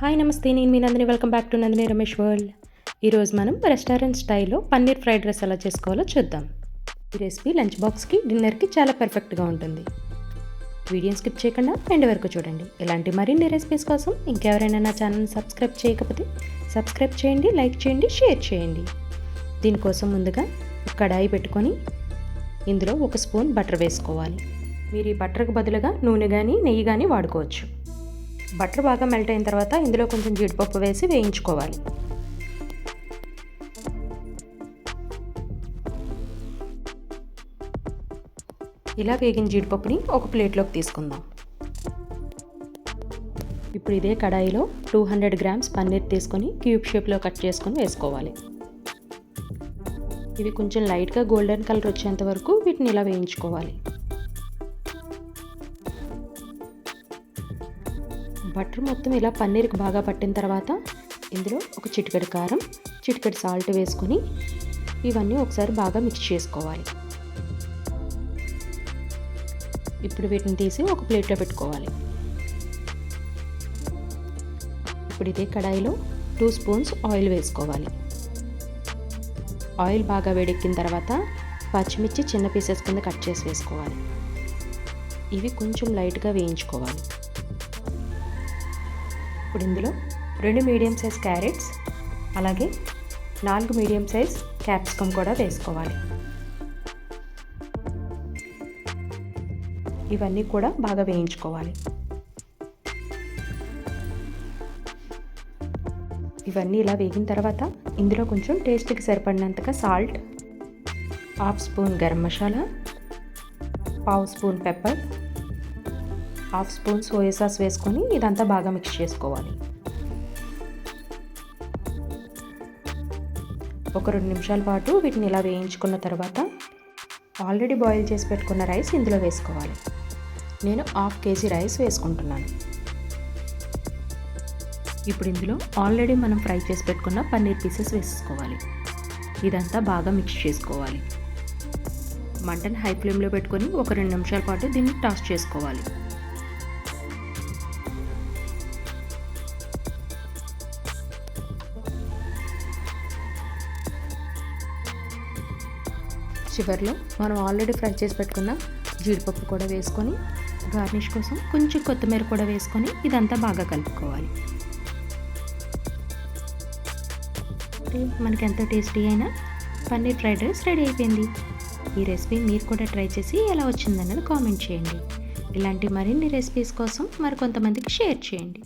Hi నమస్తే, నేను మీ Nandini. Welcome back to Nandini Ramesh world. ఈరోజు మనం రెస్టారెంట్ స్టైల్లో పన్నీర్ ఫ్రైడ్ రైస్ ఎలా చేసుకోవాలో చూద్దాం. ఈ రెసిపీ లంచ్ బాక్స్కి, డిన్నర్కి చాలా పర్ఫెక్ట్గా ఉంటుంది. వీడియోని స్కిప్ చేయకుండా ఎండ్ వరకు చూడండి. ఇలాంటి మరిన్ని రెసిపీస్ కోసం ఇంకెవరైనా నా ఛానల్ని సబ్స్క్రైబ్ చేయకపోతే సబ్స్క్రైబ్ చేయండి, లైక్ చేయండి, షేర్ చేయండి. దీనికోసం ముందుగా కడాయి పెట్టుకొని ఇందులో 1 స్పూన్ బటర్ వేసుకోవాలి. మీరు ఈ బటర్కి బదులుగా నూనె కానీ నెయ్యి కానీ వాడుకోవచ్చు. బటర్ బాగా మెల్ట్ అయిన తర్వాత ఇందులో కొంచెం జీడిపప్పు వేసి వేయించుకోవాలి. ఇలా వేగిన జీడిపప్పుని ఒక ప్లేట్లోకి తీసుకుందాం. ఇప్పుడు ఇదే కడాయిలో 200 గ్రామ్స్ పన్నీర్ తీసుకొని క్యూబ్ షేప్లో కట్ చేసుకొని వేసుకోవాలి. ఇవి కొంచెం లైట్గా గోల్డెన్ కలర్ వచ్చేంత వరకు వీటిని ఇలా వేయించుకోవాలి. బటర్ మొత్తం ఇలా పన్నీర్కి బాగా పట్టిన తర్వాత ఇందులో ఒక చిటికెడు కారం, చిటికెడు సాల్ట్ వేసుకొని ఇవన్నీ ఒకసారి బాగా మిక్స్ చేసుకోవాలి. ఇప్పుడు వీటిని తీసి ఒక ప్లేట్లో పెట్టుకోవాలి. ఇప్పుడు ఇదే కడాయిలో 2 స్పూన్స్ ఆయిల్ వేసుకోవాలి. ఆయిల్ బాగా వేడెక్కిన తర్వాత పచ్చిమిర్చి చిన్న పీసెస్ కింద కట్ చేసి వేసుకోవాలి. ఇవి కొంచెం లైట్గా వేయించుకోవాలి. ఇప్పుడు ఇందులో 2 మీడియం సైజ్ క్యారెట్స్, అలాగే 4 మీడియం సైజ్ క్యాప్సికమ్ కూడా వేసుకోవాలి. ఇవన్నీ కూడా బాగా వేయించుకోవాలి. ఇవన్నీ ఇలా వేగిన తర్వాత ఇందులో కొంచెం టేస్ట్కి సరిపడినంతగా salt, 1/2 spoon garam masala, 1/2 spoon pepper, 1/2 spoon soya sauce వేసుకొని ఇదంతా బాగా మిక్స్ చేసుకోవాలి. ఒక 2 నిమిషాల పాటు వీటిని ఇలా వేయించుకున్న తర్వాత ఆల్రెడీ బాయిల్ చేసి పెట్టుకున్న రైస్ ఇందులో వేసుకోవాలి. నేను 1/2 కేజీ రైస్ వేసుకుంటున్నాను. ఇప్పుడు ఇందులో ఆల్రెడీ మనం ఫ్రై చేసి పెట్టుకున్న పన్నీర్ పీసెస్ వేసుకోవాలి. ఇదంతా బాగా మిక్స్ చేసుకోవాలి. మంటను హై ఫ్లేమ్లో పెట్టుకొని ఒక 2 నిమిషాల పాటు దీన్ని టాస్ చేసుకోవాలి. చివరిలో మనం ఆల్రెడీ ఫ్రై చేసి పెట్టుకున్న జీడిపప్పు కూడా వేసుకొని గార్నిష్ కోసం కొంచెం కొత్తిమీర కూడా వేసుకొని ఇదంతా బాగా కలుపుకోవాలి. మనకి ఎంతో టేస్టీ అయిన పన్నీర్ ఫ్రైడ్ రైస్ రెడీ అయిపోయింది. ఈ రెసిపీ మీరు కూడా ట్రై చేసి ఎలా వచ్చిందన్నది కామెంట్ చేయండి. ఇలాంటి మరిన్ని రెసిపీస్ కోసం మరి కొంతమందికి షేర్ చేయండి.